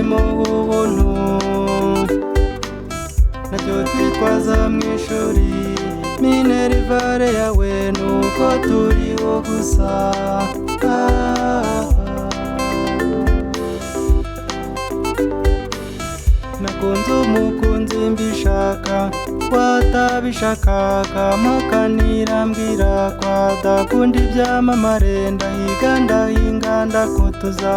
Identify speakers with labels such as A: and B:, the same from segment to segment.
A: umwarimu w'ubuntu ntacyo twitwaza mu ishuri minerivare yawe nuko turiho gusa nakunze umukunzi mbishaka watabishaka kamakanira mbwira kwadakunda ibyamamare ndahiga ndahinga ndakutuza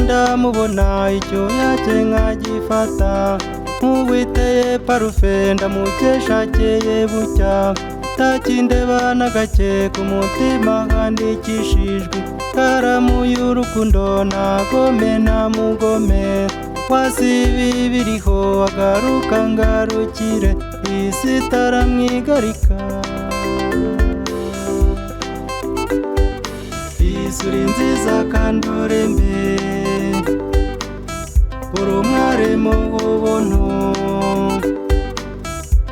A: ndamubona icyo yake nkagifata nk'uwiteye parufe ndamukesha akeye bucya takindeba na gake ku mutima handikishijwe ikaramu y'urukundo nagome namugome wasibi biriho agaruka ngarukire isi itaramwigarika isuri nziza kandi urembe uri umwarimu w'ubuntu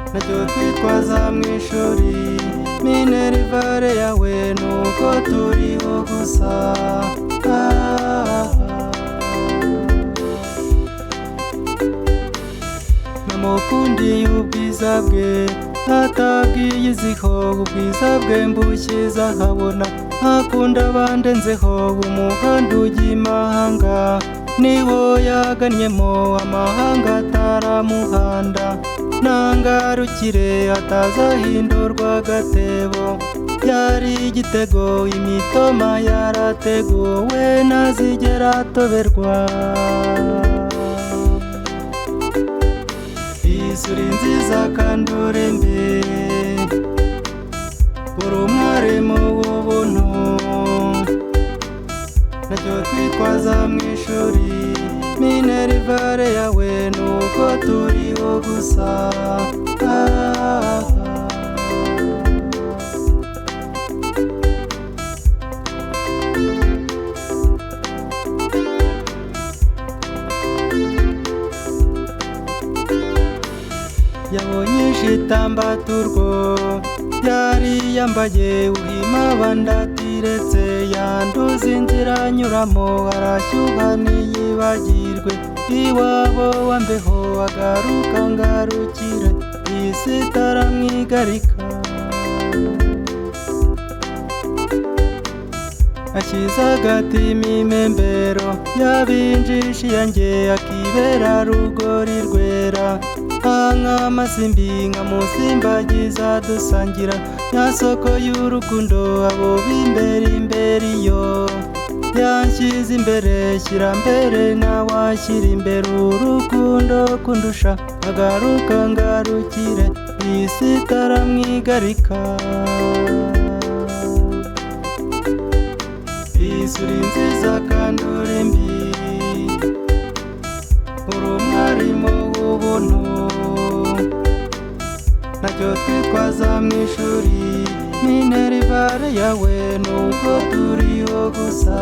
A: ntacyo twitwaza mu ishuri minerivare yawe nuko turiho gusa namukundiye ubwiza bwe atabwiyiziho ubwiza bwe mbushyize ahabona akunda abandenzeho umuhanda ujya imahanga niwo yagannyemo amahanga ataramuhanda nangarukire atazahindurwa agatebo yari igitego imitoma yarateguwe ntazigera atoberwa isuri nziza kandi urembe uri umwarimu w'ubuntu ntacyo twitwaza mu ishuri minerivare yawe nuko turiho gusa yabonye ishitambaturwo yari yambaye uhima bandatiretse yanduza inzira anyuramo arashyuha ntiyibagirwe iwabo wambeho agaruka ngarukire isi itaramwigarika ashyize agatima imembero yabinjishi yanjye akibera rugori rwera nk'amasimbi nkamusimbagiza dusangira nyasoko y'urukundo abo b'imbere imbere iyo yanshyize imbere shyira mbere ntawashyira imbere urukundo kundusha agaruka ngarukire isi itaramwigarika isuri nziza kandi urembi uri umwarimu w'ubuntu ntacyo twitwaza mu ishuri minerivare yawe nuko turiho gusa